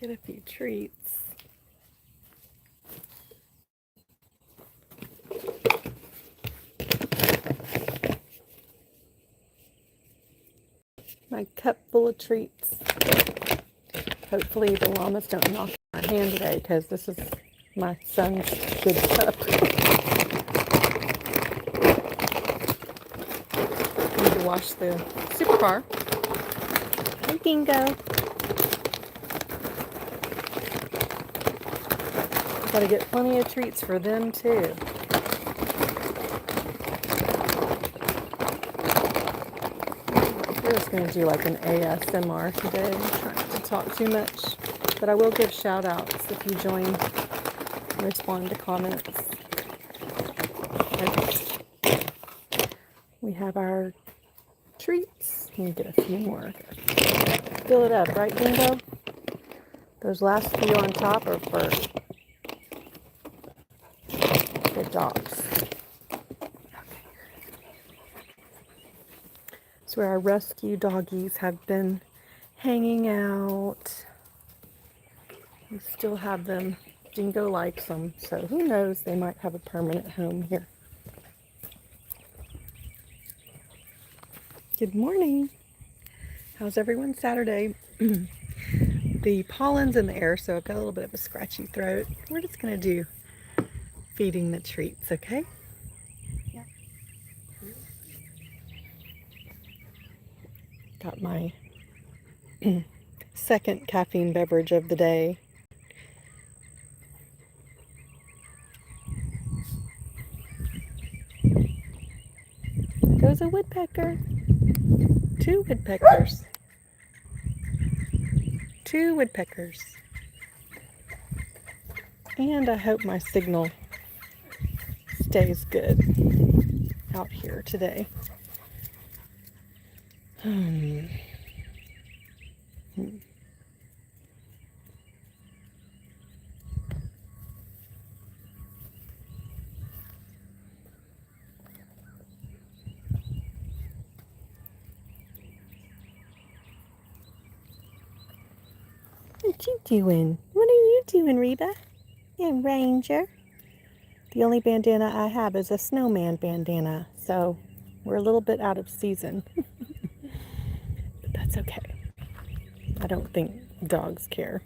Get a few treats. My cup full of treats. Hopefully the llamas don't knock my hand today because this is my son's good cup. Need to wash the supercar. Hey, Dingo. Gotta get plenty of treats for them too. We're just gonna do like an ASMR today. I'm trying not to talk too much, but I will give shout outs if you join and respond to comments. Okay. We have our treats. Let me get a few more. Fill it up, right, Dingo? Those last few on top are for the dogs. It's where our rescue doggies have been hanging out. We still have them. Dingo likes them, so who knows, they might have a permanent home here. Good morning. How's everyone's Saturday? The pollen's in the air, so I've got a little bit of a scratchy throat. We're just gonna do feeding the treats, okay? Yeah. Got my second caffeine beverage of the day. Goes a woodpecker. 2 woodpeckers. 2 woodpeckers. And I hope my signal stays good out here today. What you doing? What are you doing, Reba? And Ranger. The only bandana I have is a snowman bandana, so we're a little bit out of season. But that's okay. I don't think dogs care.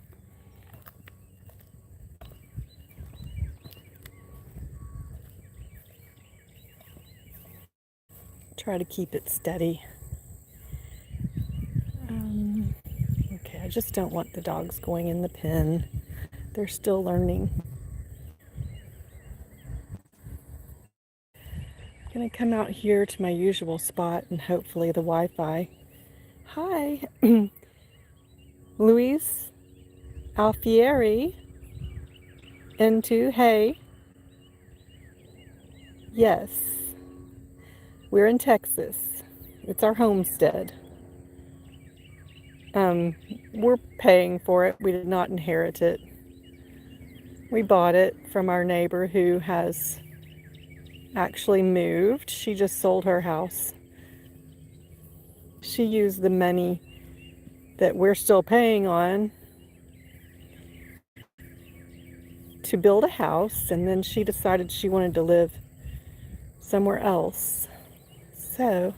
Try to keep it steady. Okay, I just don't want the dogs going in the pen. They're still learning. I'm gonna come out here to my usual spot and hopefully the Wi-Fi. Hi, Luis Alfieri into hey. Yes, we're in Texas. It's our homestead. We're paying for it. We did not inherit it. We bought it from our neighbor who has actually moved. She just sold her house. She used the money that we're still paying on to build a house, and then she decided she wanted to live somewhere else. So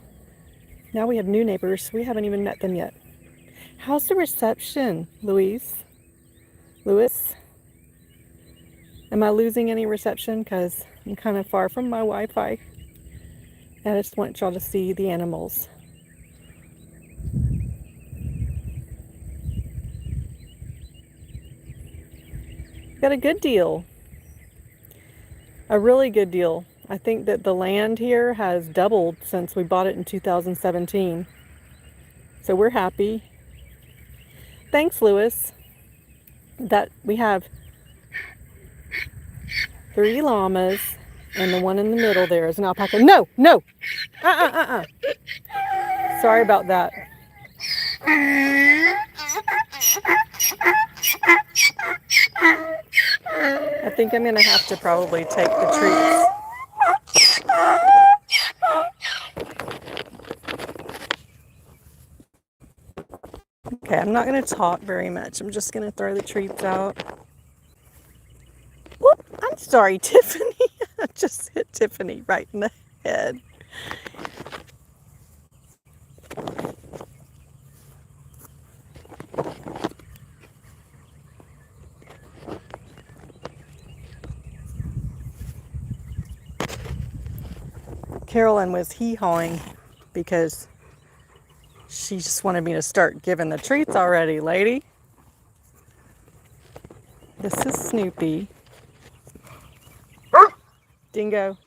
now we have new neighbors. We haven't even met them yet. How's the reception, Louis? Am I losing any reception? Because I'm kind of far from my Wi-Fi. And I just want y'all to see the animals. Got a good deal. A really good deal. I think that the land here has doubled since we bought it in 2017. So we're happy. Thanks, Lewis. That we have 3 llamas, and the one in the middle there is an alpaca. No, no. Sorry about that. I think I'm gonna have to probably take the treats. I'm not going to talk very much. I'm just going to throw the treats out. Whoop, I'm sorry, Tiffany. I just hit Tiffany right in the head. Carolyn was hee-hawing because she just wanted me to start giving the treats already, lady. This is Snoopy. Dingo.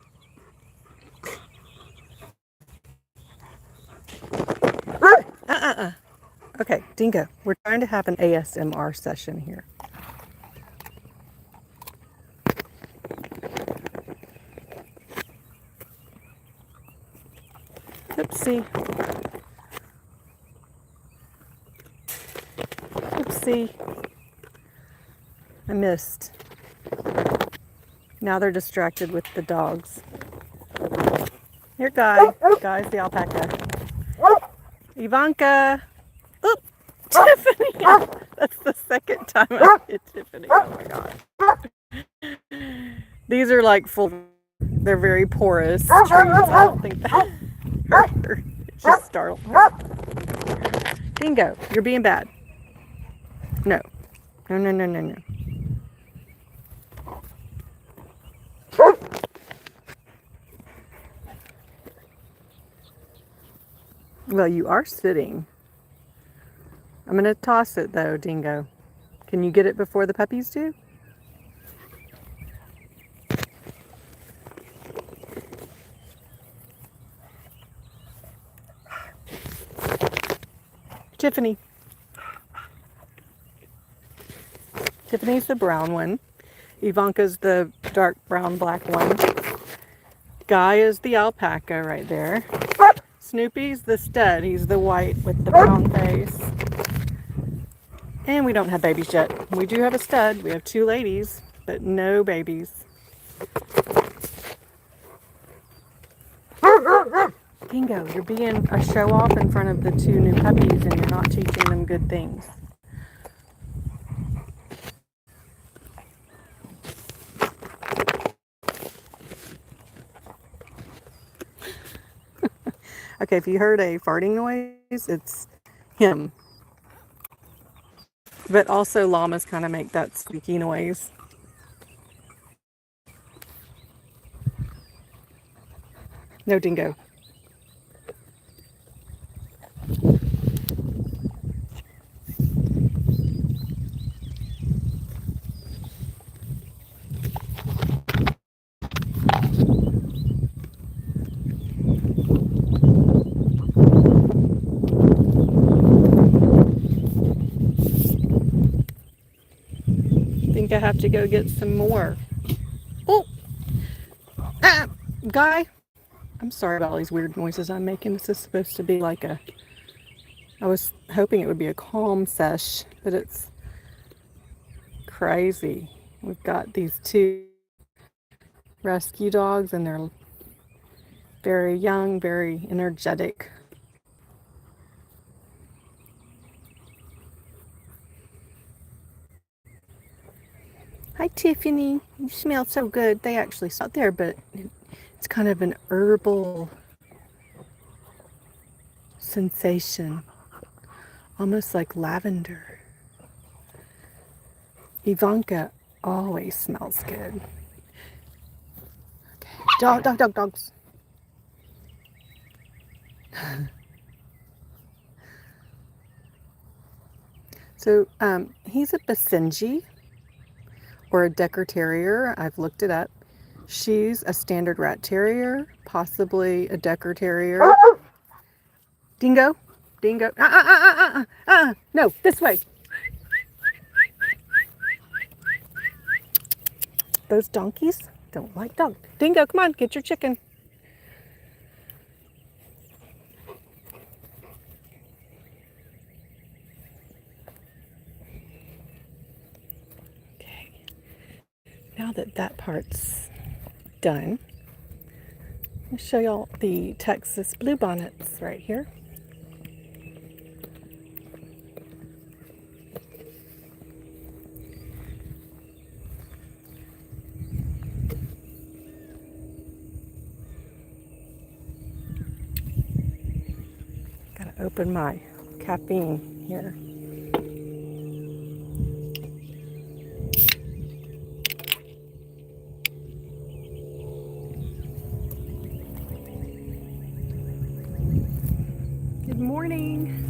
Okay, Dingo, we're trying to have an ASMR session here. Oopsie. Oopsie. I missed. Now they're distracted with the dogs. Here, Guy. Guy's the alpaca. Ivanka. Oop. Tiffany. That's the second time I hit Tiffany. Oh my god. These are like full. They're very porous trees. I don't think that hurt her. It just startled her. Dingo, you're being bad. No. No, no, no, no, no. Well, you are sitting. I'm going to toss it though, Dingo. Can you get it before the puppies do? Tiffany. Tiffany's the brown one. Ivanka's the dark brown black one. Guy is the alpaca right there. Snoopy's the stud. He's the white with the brown face. And we don't have babies yet. We do have a stud. We have 2 ladies, but no babies. Dingo, you're being a show-off in front of the 2 new puppies and you're not teaching them good things. Okay, if you heard a farting noise, it's him. But also llamas kind of make that squeaky noise. No, Dingo. I think I have to go get some more. Oh! Ah! Guy! I'm sorry about all these weird noises I'm making. This is supposed to be like a... I was hoping it would be a calm sesh, but it's crazy. We've got these 2 rescue dogs and they're very young, very energetic. Hi, Tiffany. You smell so good. They actually out there, but it's kind of an herbal sensation, almost like lavender. Ivanka always smells good. Okay. Dogs. So he's a Basenji or a Decker Terrier. I've looked it up. She's a standard rat terrier, possibly a Decker Terrier. Dingo, Dingo. No, this way. Those donkeys don't like dogs. Dingo, come on, get your chicken. Okay. Now that that part's done, I'll show y'all the Texas bluebonnets right here. open my caffeine here. Good morning.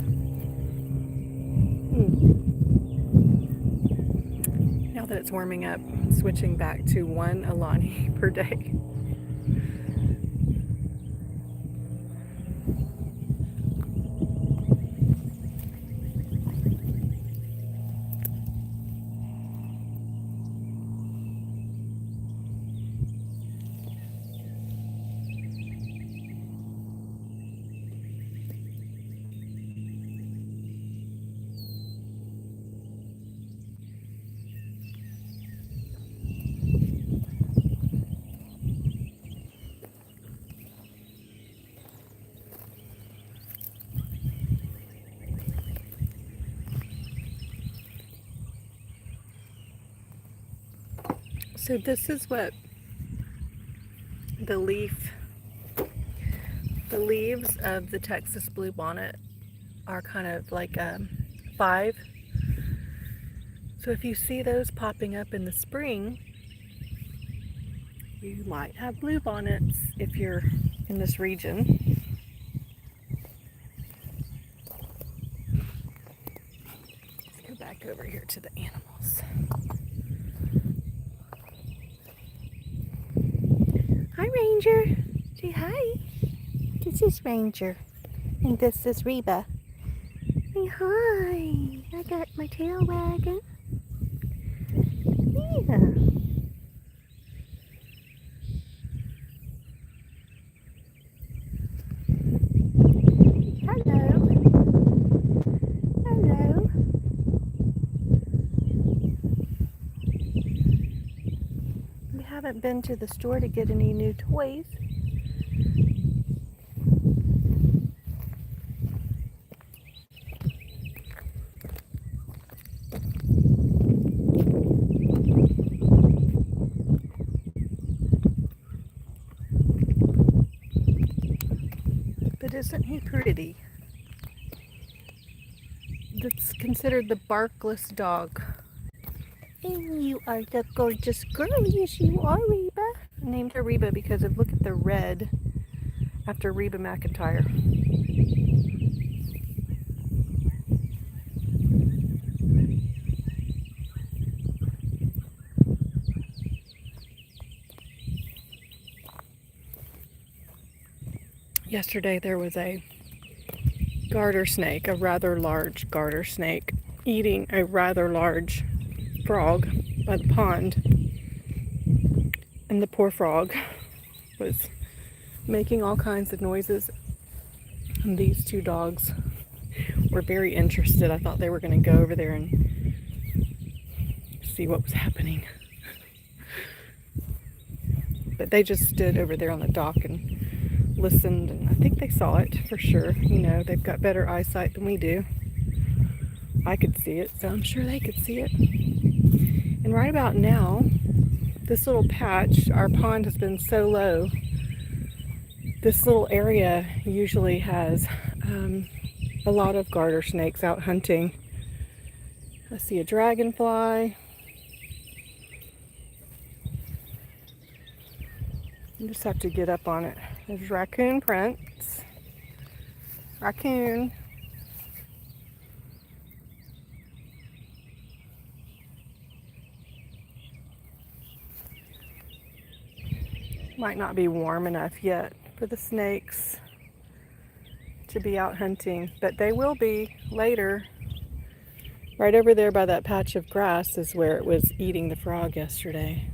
Now that it's warming up, I'm switching back to 1 Alani per day. So this is what the leaves of the Texas bluebonnet are, kind of like 5. So if you see those popping up in the spring, you might have bluebonnets if you're in this region. Let's go back over here to the animals. Hi, Ranger. Say hi. This is Ranger. And this is Reba. Say hi. I got my tail wagging. Yeah. Hello. Hello. We haven't been to the store to get any new toys. But isn't he pretty? That's considered the barkless dog. And you are the gorgeous girl, yes you are, Reba. I named her Reba because of, look at the red after Reba McEntire. Yesterday there was a garter snake, a rather large garter snake, eating a rather large frog by the pond. And the poor frog was making all kinds of noises. And these 2 dogs were very interested. I thought they were going to go over there and see what was happening. But they just stood over there on the dock and listened, and I think they saw it for sure. You know, they've got better eyesight than we do. I could see it, so I'm sure they could see it. And right about now, this little patch, our pond has been so low. This little area usually has a lot of garter snakes out hunting. I see a dragonfly. You just have to get up on it. There's raccoon prints. Raccoon. Might not be warm enough yet for the snakes to be out hunting, but they will be later. Right over there by that patch of grass is where it was eating the frog yesterday.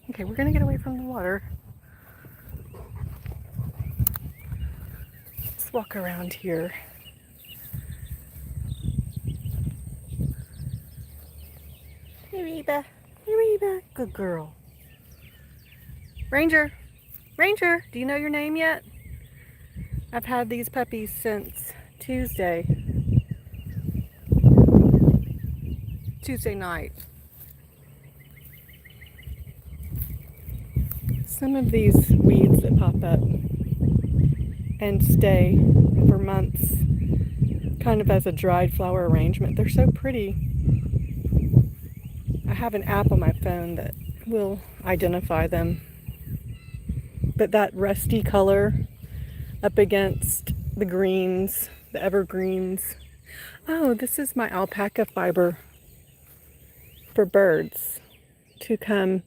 Okay, we're gonna get away from the water. Let's walk around here. Hey, Reba. Hey, Reba. Good girl. Ranger. Ranger, do you know your name yet? I've had these puppies since Tuesday night. Some of these weeds that pop up and stay for months, kind of as a dried flower arrangement. They're so pretty. I have an app on my phone that will identify them. But that rusty color up against the greens, the evergreens. Oh, this is my alpaca fiber for birds to come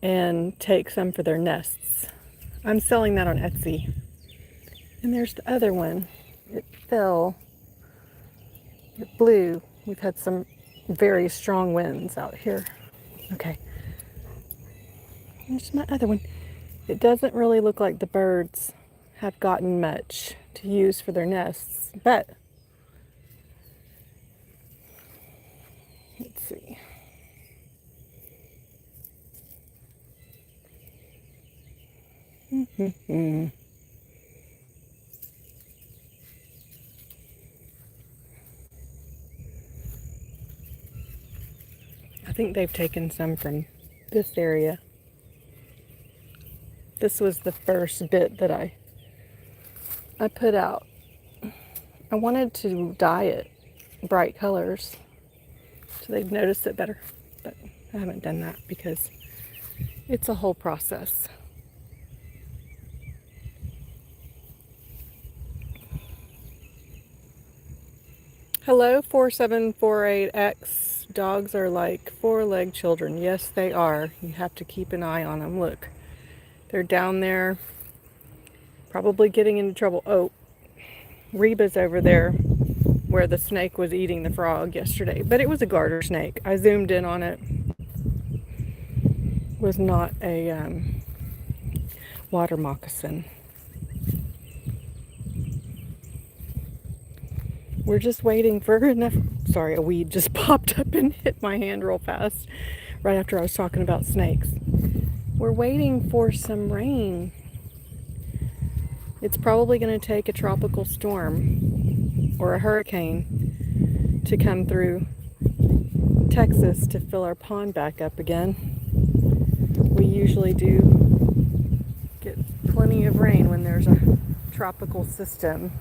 and take some for their nests. I'm selling that on Etsy. And there's the other one. It fell. It blew. We've had some very strong winds out here. Okay. There's my other one. It doesn't really look like the birds have gotten much to use for their nests, but let's see. I think they've taken some from this area. This was the first bit that I put out. I wanted to dye it bright colors so they'd notice it better, but I haven't done that because it's a whole process. Hello, 4748X. Dogs are like four-legged children. Yes, they are. You have to keep an eye on them. Look, they're down there, probably getting into trouble. Oh, Reba's over there where the snake was eating the frog yesterday, but it was a garter snake. I zoomed in on it. It was not a water moccasin. We're just waiting for enough. Sorry, a weed just popped up and hit my hand real fast right after I was talking about snakes. We're waiting for some rain. It's probably going to take a tropical storm or a hurricane to come through Texas to fill our pond back up again. We usually do get plenty of rain when there's a tropical system.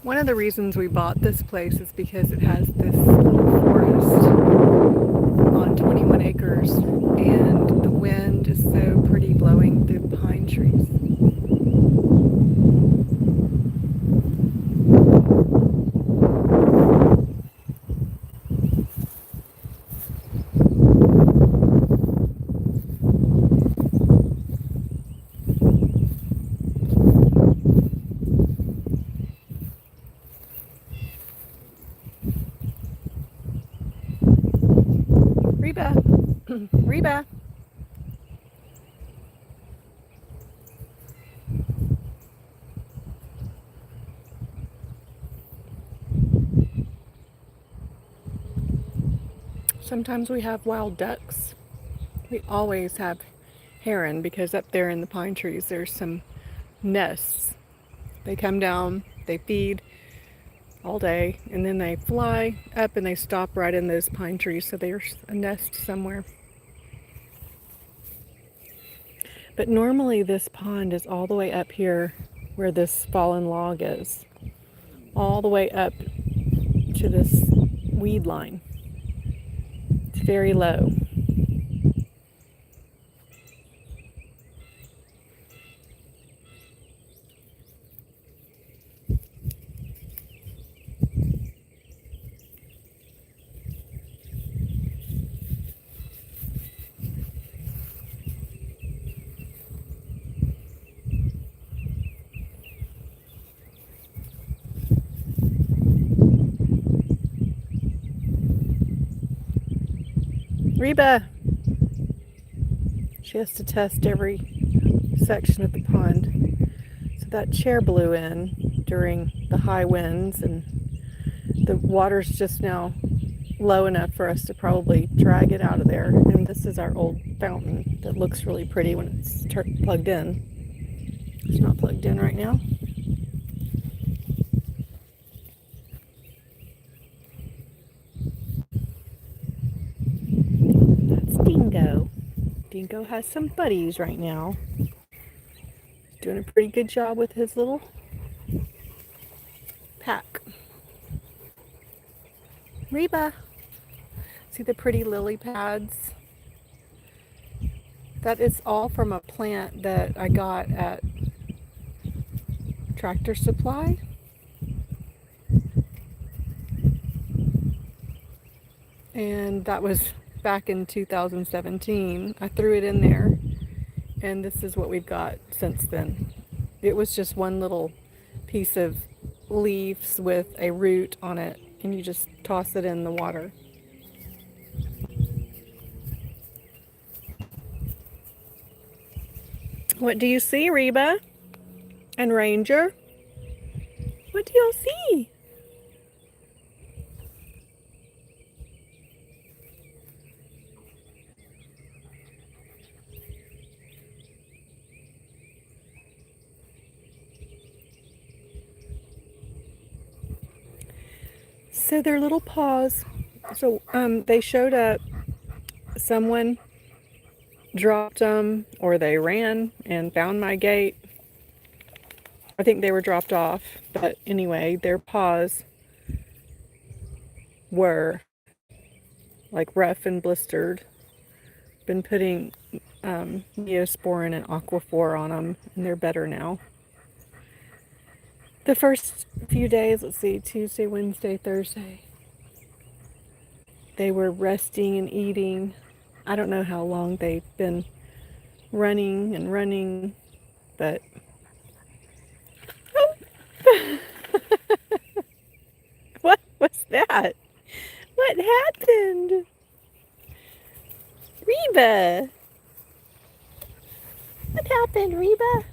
One of the reasons we bought this place is because it has this little forest on 21 acres and the wind is so pretty blowing through the pine trees. Reba! Reba! Sometimes we have wild ducks. We always have heron because up there in the pine trees there's some nests. They come down, they feed all day, and then they fly up and they stop right in those pine trees, so there's a nest somewhere. But normally this pond is all the way up here where this fallen log is, all the way up to this weed line. It's very low. Reba! She has to test every section of the pond. So that chair blew in during the high winds and the water's just now low enough for us to probably drag it out of there. And this is our old fountain that looks really pretty when it's plugged in. It's not plugged in right now. That's Dingo. Dingo has some buddies right now. He's doing a pretty good job with his little pack. Reba, see the pretty lily pads? That is all from a plant that I got at Tractor Supply. And that was back in 2017. I threw it in there, and this is what we've got since then. It was just one little piece of leaves with a root on it, and you just toss it in the water. What do you see, Reba and Ranger? What do y'all see? So they're little paws. So they showed up. Someone dropped them, or they ran and found my gate. I think they were dropped off, but anyway, their paws were like rough and blistered. Been putting Neosporin and Aquaphor on them, and they're better now. The first few days, let's see, Tuesday, Wednesday, Thursday, they were resting and eating. I don't know how long they've been running and running, but what was that? What happened? Reba! What happened, Reba?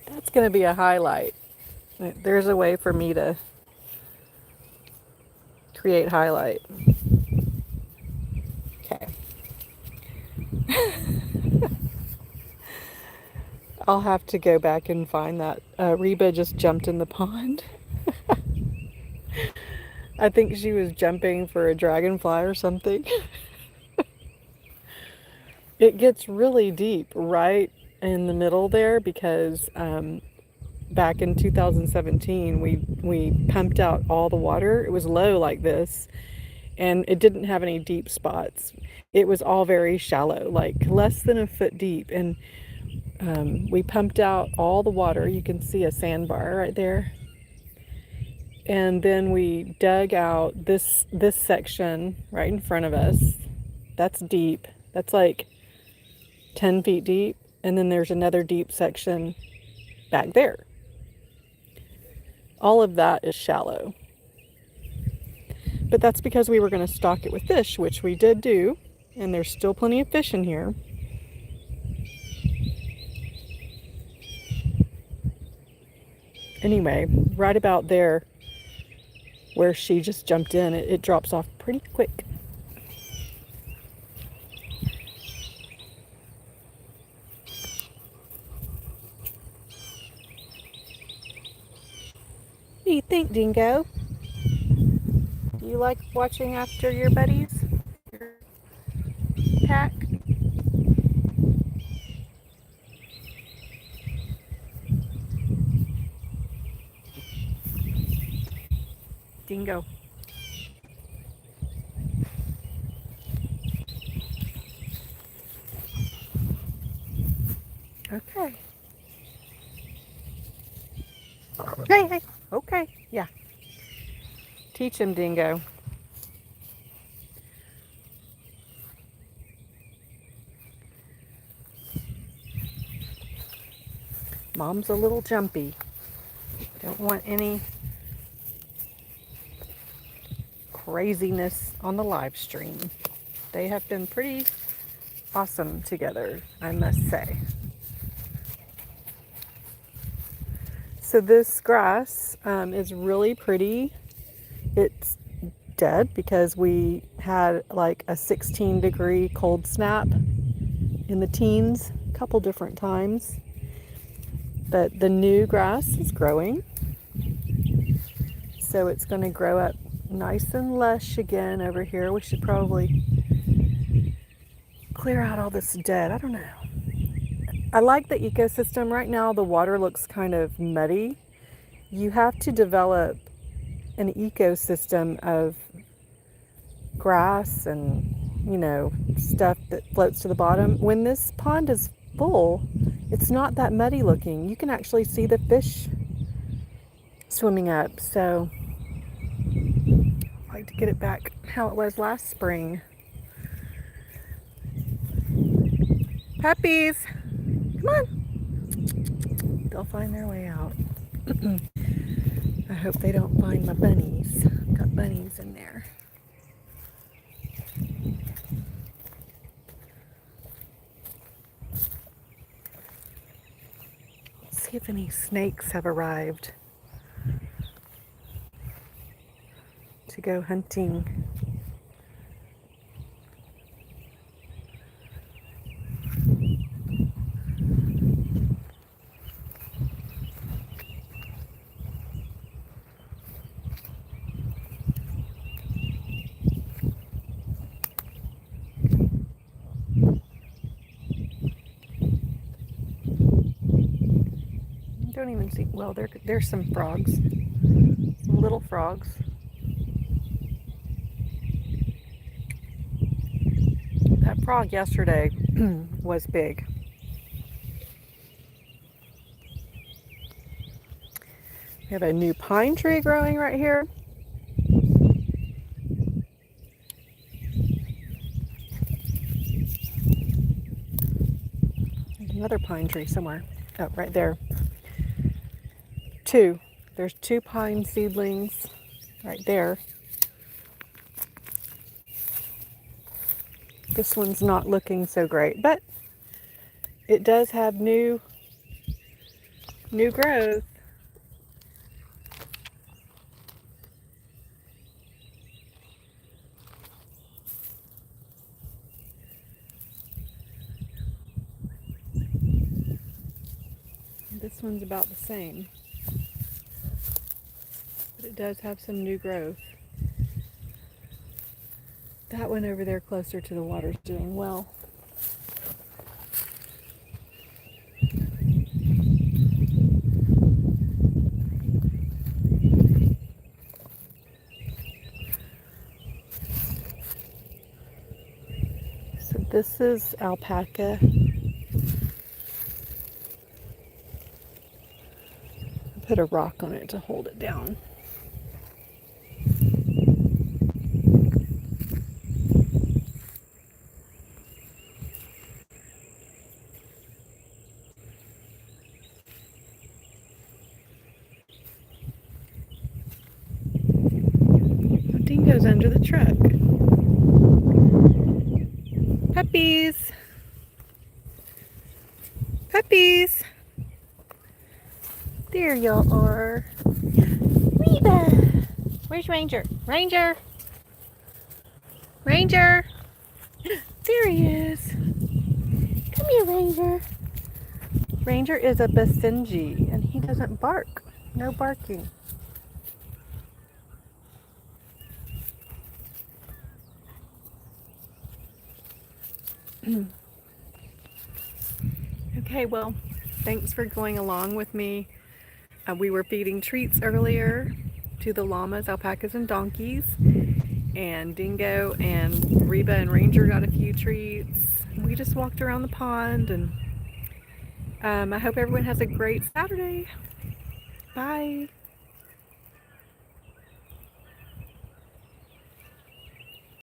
That's going to be a highlight. There's a way for me to create highlight. Okay. I'll have to go back and find that. Reba just jumped in the pond. I think she was jumping for a dragonfly or something. It gets really deep right in the middle there because back in 2017 we pumped out all the water. It was low like this, and it didn't have any deep spots. It was all very shallow, like less than a foot deep, and we pumped out all the water. You can see a sandbar right there. And then we dug out this section right in front of us. That's deep. That's like 10 feet deep. And then there's another deep section back there. All of that is shallow. But that's because we were going to stock it with fish, which we did do. And there's still plenty of fish in here. Anyway, right about there where she just jumped in, it drops off pretty quick. What do you think, Dingo? Do you like watching after your buddies? Your pack? Dingo. Okay. Hey, hey. Okay. Yeah. Teach him, Dingo. Mom's a little jumpy. Don't want any craziness on the live stream. They have been pretty awesome together, I must say. So this grass is really pretty. It's dead because we had like a 16-degree cold snap in the teens a couple different times. But the new grass is growing. So it's going to grow up nice and lush again over here. We should probably clear out all this dead. I don't know. I like the ecosystem. Right now the water looks kind of muddy. You have to develop an ecosystem of grass and, you know, stuff that floats to the bottom. When this pond is full, it's not that muddy looking. You can actually see the fish swimming up. So I'd like to get it back how it was last spring. Puppies, come on. They'll find their way out. I hope they don't find my bunnies. Got bunnies in there. Let's see if any snakes have arrived to go hunting. Don't even see, well, there's some frogs, some little frogs. That frog yesterday was big. We have a new pine tree growing right here. There's another pine tree somewhere. Oh, right there. There's two pine seedlings right there. This one's not looking so great, but it does have new growth. This one's about the same, but it does have some new growth. That one over there closer to the water is doing well. So this is alpaca. I put a rock on it to hold it down. Dingo's under the truck. Puppies! Puppies! There y'all are. Reba! Where's Ranger? Ranger! Ranger! There he is. Come here, Ranger. Ranger is a Basenji, and he doesn't bark. No barking. Okay, well, thanks for going along with me. We were feeding treats earlier to the llamas, alpacas, and donkeys. And Dingo and Reba and Ranger got a few treats. We just walked around the pond, and I hope everyone has a great Saturday. Bye.